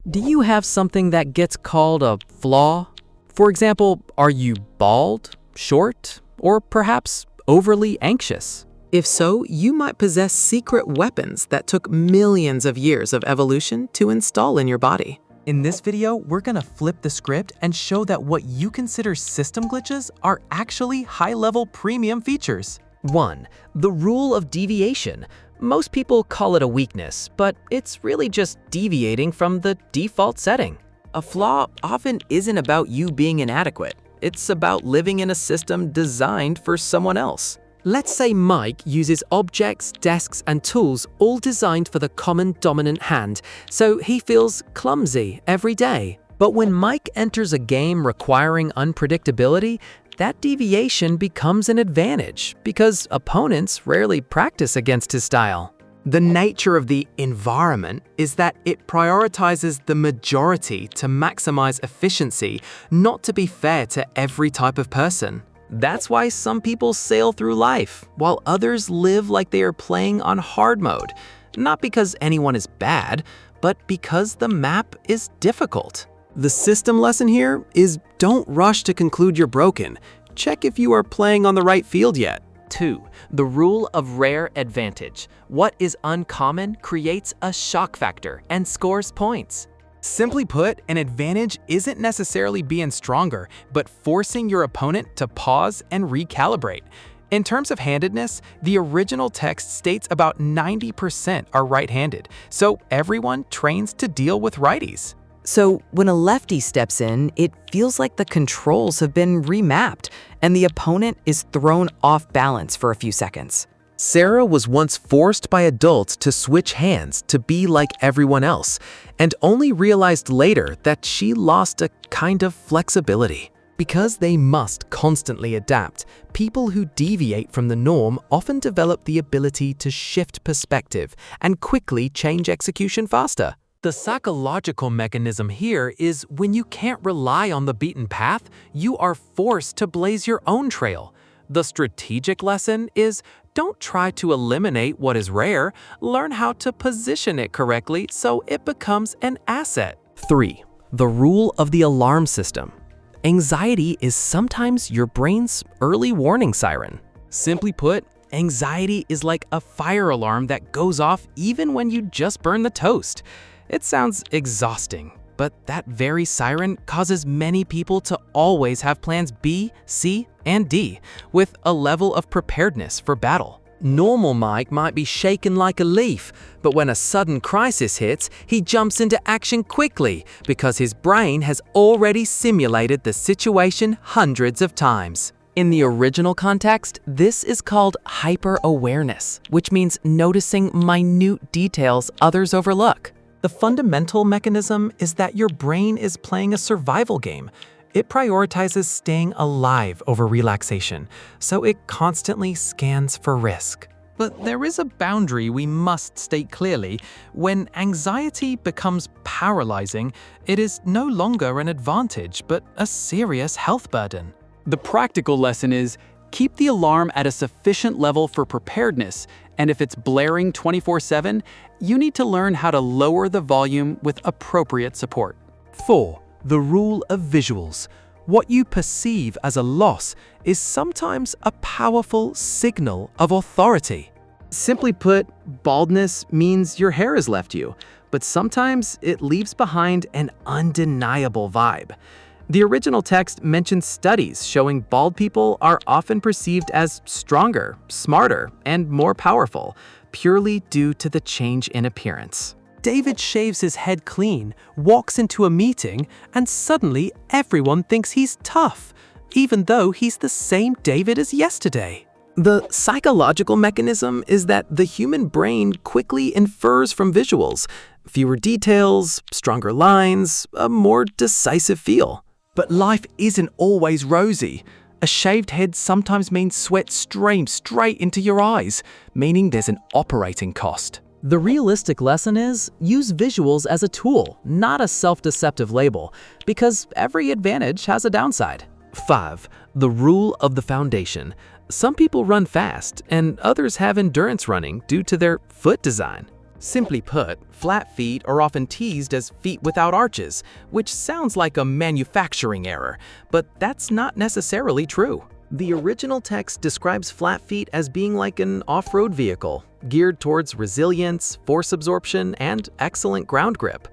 Do you have something that gets called a flaw? For example, are you bald, short, or perhaps overly anxious? If so, you might possess secret weapons that took millions of years of evolution to install in your body. In this video, we're gonna flip the script and show that what you consider system glitches are actually high-level premium features. 1. The rule of deviation. Most people call it a weakness, but it's really just deviating from the default setting. A flaw often isn't about you being inadequate. It's about living in a system designed for someone else. Let's say Mike uses objects, desks, and tools all designed for the common dominant hand, so he feels clumsy every day. But when Mike enters a game requiring unpredictability, that deviation becomes an advantage because opponents rarely practice against his style. The nature of the environment is that it prioritizes the majority to maximize efficiency, not to be fair to every type of person. That's why some people sail through life, while others live like they are playing on hard mode. Not because anyone is bad, but because the map is difficult. The system lesson here is don't rush to conclude you're broken. Check if you are playing on the right field yet. 2. The rule of rare advantage. What is uncommon creates a shock factor and scores points. Simply put, an advantage isn't necessarily being stronger, but forcing your opponent to pause and recalibrate. In terms of handedness, the original text states about 90% are right-handed, so everyone trains to deal with righties. So when a lefty steps in, it feels like the controls have been remapped and the opponent is thrown off balance for a few seconds. Sarah was once forced by adults to switch hands to be like everyone else, and only realized later that she lost a kind of flexibility. Because they must constantly adapt, people who deviate from the norm often develop the ability to shift perspective and quickly change execution faster. The psychological mechanism here is when you can't rely on the beaten path, you are forced to blaze your own trail. The strategic lesson is don't try to eliminate what is rare, learn how to position it correctly so it becomes an asset. 3. The rule of the alarm system. Anxiety is sometimes your brain's early warning siren. Simply put, anxiety is like a fire alarm that goes off even when you just burn the toast. It sounds exhausting, but that very siren causes many people to always have plans B, C, and D, with a level of preparedness for battle. Normal Mike might be shaken like a leaf, but when a sudden crisis hits, he jumps into action quickly because his brain has already simulated the situation hundreds of times. In the original context, this is called hyper-awareness, which means noticing minute details others overlook. The fundamental mechanism is that your brain is playing a survival game. It prioritizes staying alive over relaxation, so it constantly scans for risk. But there is a boundary we must state clearly. When anxiety becomes paralyzing, it is no longer an advantage, but a serious health burden. The practical lesson is keep the alarm at a sufficient level for preparedness, and if it's blaring 24/7, you need to learn how to lower the volume with appropriate support. 4. The rule of visuals. What you perceive as a loss is sometimes a powerful signal of authority. Simply put, baldness means your hair has left you, but sometimes it leaves behind an undeniable vibe. The original text mentions studies showing bald people are often perceived as stronger, smarter, and more powerful, purely due to the change in appearance. David shaves his head clean, walks into a meeting, and suddenly everyone thinks he's tough, even though he's the same David as yesterday. The psychological mechanism is that the human brain quickly infers from visuals. Fewer details, stronger lines, a more decisive feel. But life isn't always rosy. A shaved head sometimes means sweat streams straight into your eyes, meaning there's an operating cost. The realistic lesson is use visuals as a tool, not a self-deceptive label, because every advantage has a downside. 5. The rule of the foundation. Some people run fast, and others have endurance running due to their foot design. Simply put, flat feet are often teased as feet without arches, which sounds like a manufacturing error, but that's not necessarily true. The original text describes flat feet as being like an off-road vehicle, geared towards resilience, force absorption, and excellent ground grip.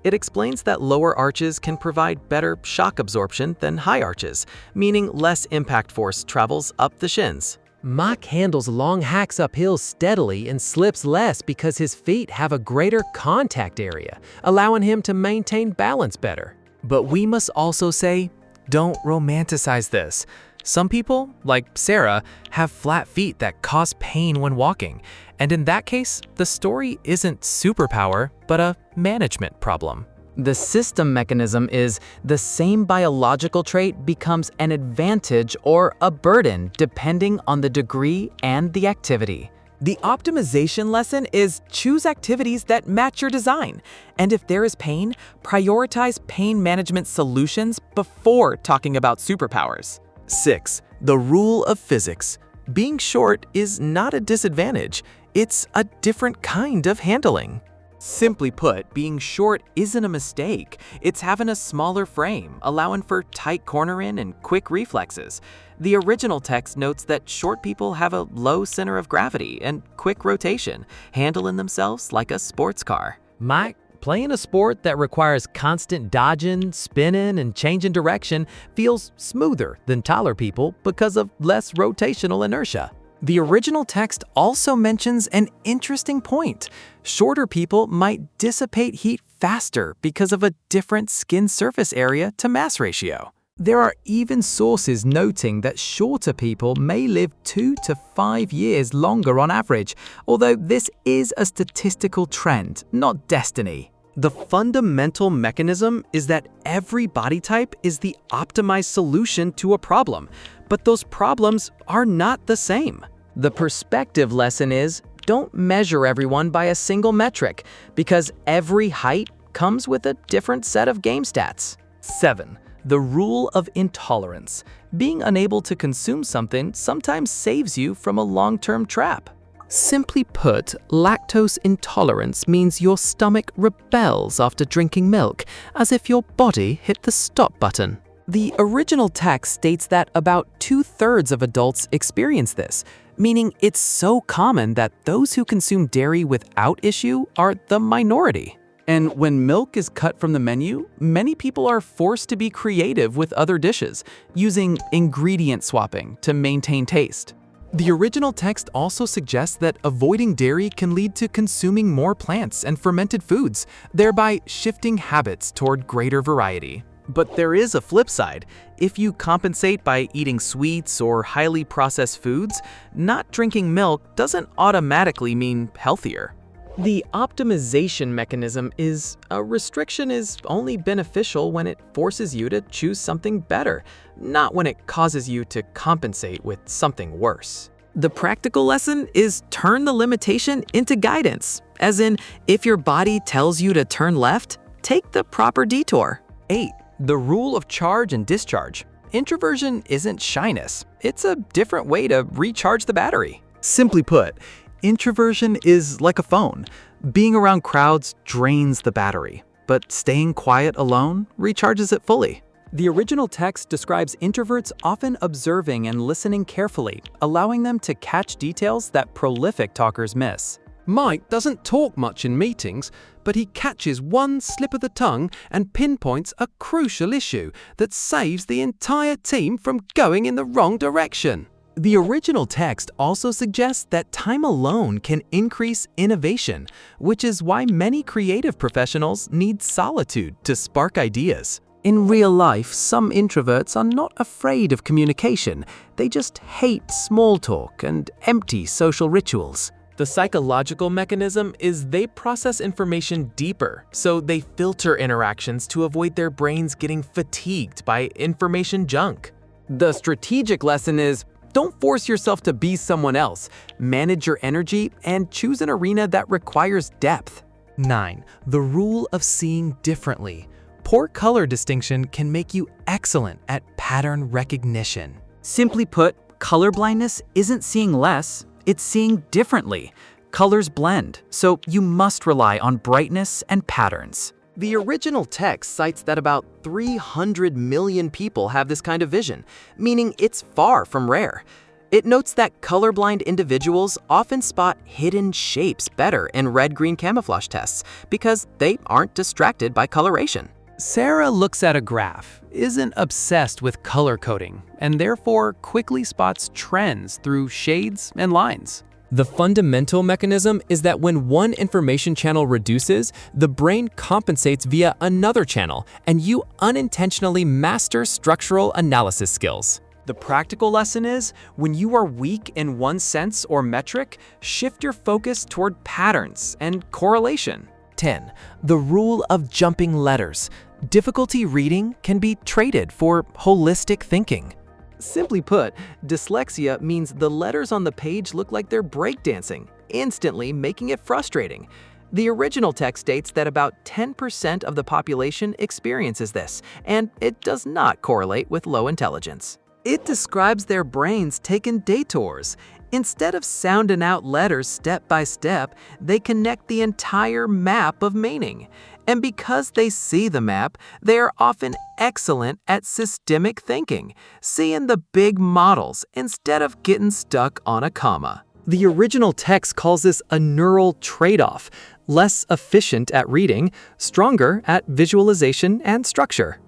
It explains that lower arches can provide better shock absorption than high arches, meaning less impact force travels up the shins. Mike handles long hacks uphill steadily and slips less because his feet have a greater contact area, allowing him to maintain balance better. But we must also say, don't romanticize this. Some people, like Sarah, have flat feet that cause pain when walking, and in that case, the story isn't superpower, but a management problem. The system mechanism is the same biological trait becomes an advantage or a burden depending on the degree and the activity. The optimization lesson is choose activities that match your design. And if there is pain, prioritize pain management solutions before talking about superpowers. 6. The rule of physics. Being short is not a disadvantage. It's a different kind of handling. Simply put, being short isn't a mistake. It's having a smaller frame, allowing for tight cornering and quick reflexes. The original text notes that short people have a low center of gravity and quick rotation, handling themselves like a sports car. Mike, playing a sport that requires constant dodging, spinning, and changing direction feels smoother than taller people because of less rotational inertia. The original text also mentions an interesting point. Shorter people might dissipate heat faster because of a different skin surface area to mass ratio. There are even sources noting that shorter people may live 2 to 5 years longer on average, although this is a statistical trend, not destiny. The fundamental mechanism is that every body type is the optimized solution to a problem, but those problems are not the same. The perspective lesson is don't measure everyone by a single metric because every height comes with a different set of game stats. 7. The rule of intolerance. Being unable to consume something sometimes saves you from a long-term trap. Simply put, lactose intolerance means your stomach rebels after drinking milk, as if your body hit the stop button. The original text states that about 2/3 of adults experience this, meaning it's so common that those who consume dairy without issue are the minority. And when milk is cut from the menu, many people are forced to be creative with other dishes, using ingredient swapping to maintain taste. The original text also suggests that avoiding dairy can lead to consuming more plants and fermented foods, thereby shifting habits toward greater variety. But there is a flip side. If you compensate by eating sweets or highly processed foods, not drinking milk doesn't automatically mean healthier. The optimization mechanism is a restriction is only beneficial when it forces you to choose something better, not when it causes you to compensate with something worse. The practical lesson is turn the limitation into guidance, as in, if your body tells you to turn left, take the proper detour. 8. The rule of charge and discharge. Introversion isn't shyness. It's a different way to recharge the battery. Simply put, introversion is like a phone. Being around crowds drains the battery, but staying quiet alone recharges it fully. The original text describes introverts often observing and listening carefully, allowing them to catch details that prolific talkers miss. Mike doesn't talk much in meetings, but he catches one slip of the tongue and pinpoints a crucial issue that saves the entire team from going in the wrong direction. The original text also suggests that time alone can increase innovation, which is why many creative professionals need solitude to spark ideas. In real life, some introverts are not afraid of communication. They just hate small talk and empty social rituals. The psychological mechanism is they process information deeper, so they filter interactions to avoid their brains getting fatigued by information junk. The strategic lesson is don't force yourself to be someone else. Manage your energy and choose an arena that requires depth. 9. The rule of seeing differently. Poor color distinction can make you excellent at pattern recognition. Simply put, colorblindness isn't seeing less, it's seeing differently. Colors blend, so you must rely on brightness and patterns. The original text cites that about 300 million people have this kind of vision, meaning it's far from rare. It notes that colorblind individuals often spot hidden shapes better in red-green camouflage tests because they aren't distracted by coloration. Sarah looks at a graph, isn't obsessed with color coding, and therefore quickly spots trends through shades and lines. The fundamental mechanism is that when one information channel reduces, the brain compensates via another channel, and you unintentionally master structural analysis skills. The practical lesson is, when you are weak in one sense or metric, shift your focus toward patterns and correlation. 10. The rule of jumping letters. Difficulty reading can be traded for holistic thinking. Simply put, dyslexia means the letters on the page look like they're breakdancing, instantly making it frustrating. The original text states that about 10% of the population experiences this, and it does not correlate with low intelligence. It describes their brains taking detours. Instead of sounding out letters step by step, they connect the entire map of meaning. And because they see the map, they are often excellent at systemic thinking, seeing the big models instead of getting stuck on a comma. The original text calls this a neural trade-off, less efficient at reading, stronger at visualization and structure.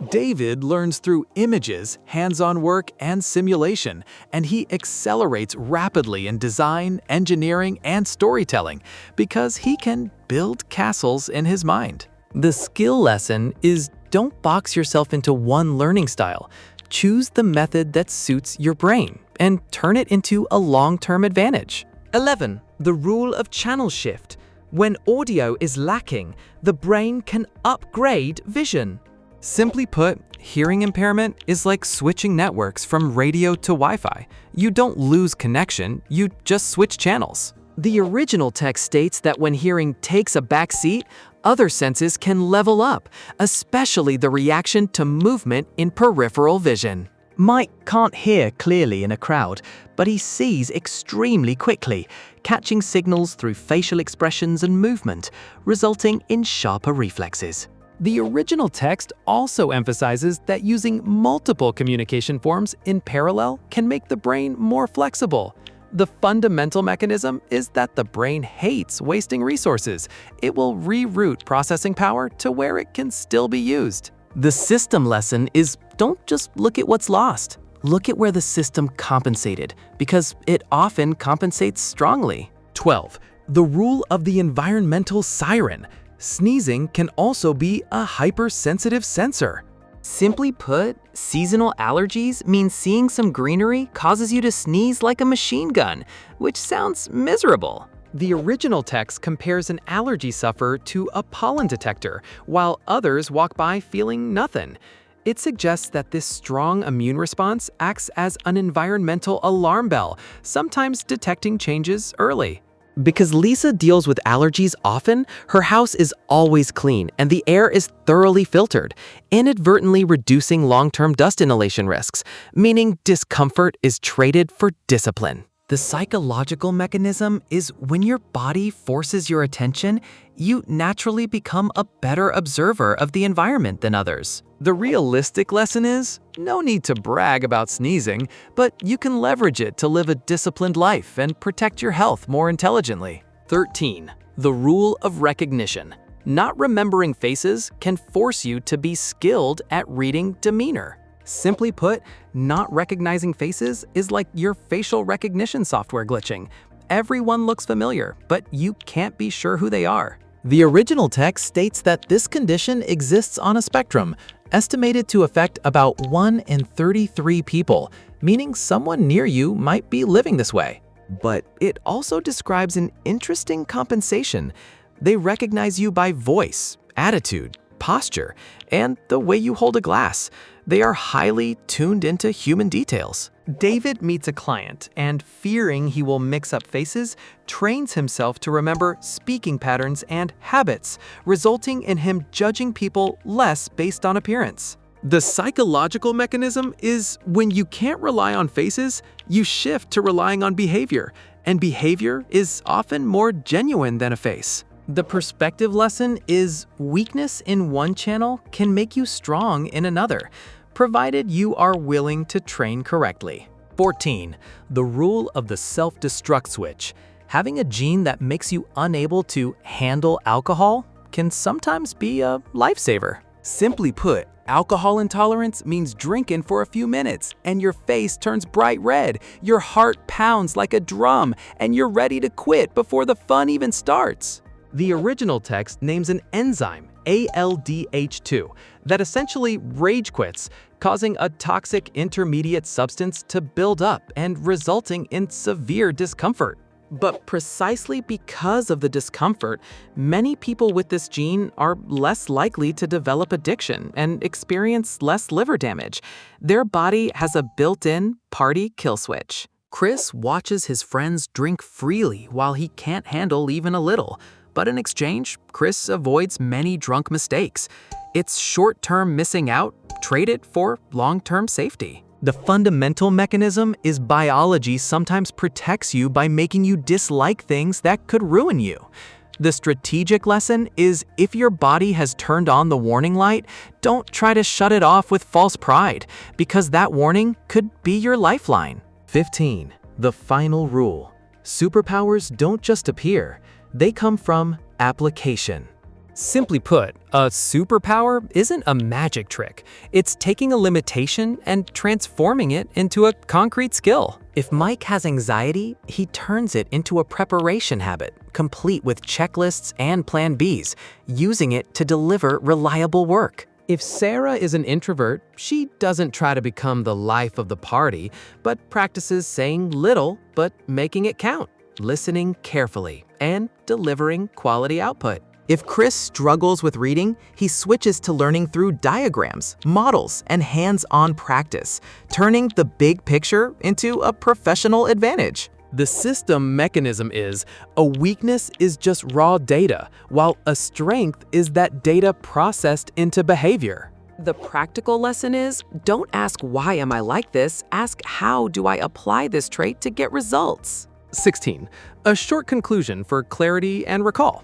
David learns through images, hands-on work, and simulation, and he accelerates rapidly in design, engineering, and storytelling because he can build castles in his mind. The skill lesson is don't box yourself into one learning style. Choose the method that suits your brain and turn it into a long-term advantage. 11. The rule of channel shift. When audio is lacking, the brain can upgrade vision. Simply put, hearing impairment is like switching networks from radio to Wi-Fi. You don't lose connection, you just switch channels. The original text states that when hearing takes a back seat, other senses can level up, especially the reaction to movement in peripheral vision. Mike can't hear clearly in a crowd, but he sees extremely quickly, catching signals through facial expressions and movement, resulting in sharper reflexes. The original text also emphasizes that using multiple communication forms in parallel can make the brain more flexible. The fundamental mechanism is that the brain hates wasting resources. It will reroute processing power to where it can still be used. The system lesson is don't just look at what's lost. Look at where the system compensated, because it often compensates strongly. 12. The rule of the environmental siren. Sneezing can also be a hypersensitive sensor. Simply put, seasonal allergies mean seeing some greenery causes you to sneeze like a machine gun, which sounds miserable. The original text compares an allergy sufferer to a pollen detector, while others walk by feeling nothing. It suggests that this strong immune response acts as an environmental alarm bell, sometimes detecting changes early. Because Lisa deals with allergies often, her house is always clean and the air is thoroughly filtered, inadvertently reducing long-term dust inhalation risks, meaning discomfort is traded for discipline. The psychological mechanism is when your body forces your attention, you naturally become a better observer of the environment than others. The realistic lesson is, no need to brag about sneezing, but you can leverage it to live a disciplined life and protect your health more intelligently. 13. The rule of recognition. Not remembering faces can force you to be skilled at reading demeanor. Simply put, not recognizing faces is like your facial recognition software glitching. Everyone looks familiar, but you can't be sure who they are. The original text states that this condition exists on a spectrum, estimated to affect about 1 in 33 people, meaning someone near you might be living this way. But it also describes an interesting compensation. They recognize you by voice, attitude, posture, and the way you hold a glass. They are highly tuned into human details. David meets a client and, fearing he will mix up faces, trains himself to remember speaking patterns and habits, resulting in him judging people less based on appearance. The psychological mechanism is when you can't rely on faces, you shift to relying on behavior, and behavior is often more genuine than a face. The perspective lesson is weakness in one channel can make you strong in another, provided you are willing to train correctly. 14. The rule of the self-destruct switch. Having a gene that makes you unable to handle alcohol can sometimes be a lifesaver. Simply put, alcohol intolerance means drinking for a few minutes and your face turns bright red, your heart pounds like a drum, and you're ready to quit before the fun even starts. The original text names an enzyme, ALDH2, that essentially rage quits, causing a toxic intermediate substance to build up and resulting in severe discomfort. But precisely because of the discomfort, many people with this gene are less likely to develop addiction and experience less liver damage. Their body has a built-in party kill switch. Chris watches his friends drink freely while he can't handle even a little. But in exchange, Chris avoids many drunk mistakes. It's short-term missing out traded for long-term safety. The fundamental mechanism is biology sometimes protects you by making you dislike things that could ruin you. The strategic lesson is if your body has turned on the warning light, don't try to shut it off with false pride, because that warning could be your lifeline. 15. The final rule. Superpowers don't just appear, they come from application. Simply put, a superpower isn't a magic trick. It's taking a limitation and transforming it into a concrete skill. If Mike has anxiety, he turns it into a preparation habit, complete with checklists and plan Bs, using it to deliver reliable work. If Sarah is an introvert, she doesn't try to become the life of the party, but practices saying little but making it count, listening carefully, and delivering quality output. If Chris struggles with reading, he switches to learning through diagrams, models, and hands-on practice, turning the big picture into a professional advantage. The system mechanism is a weakness is just raw data, while a strength is that data processed into behavior. The practical lesson is, don't ask why am I like this, ask how do I apply this trait to get results. 16. A short conclusion for clarity and recall.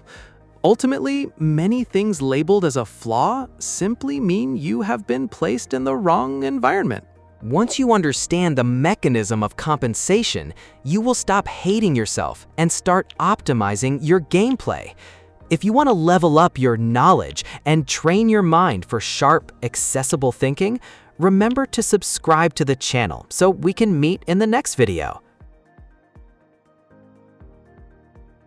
Ultimately, many things labeled as a flaw simply mean you have been placed in the wrong environment. Once you understand the mechanism of compensation, you will stop hating yourself and start optimizing your gameplay. If you want to level up your knowledge and train your mind for sharp, accessible thinking, remember to subscribe to the channel so we can meet in the next video.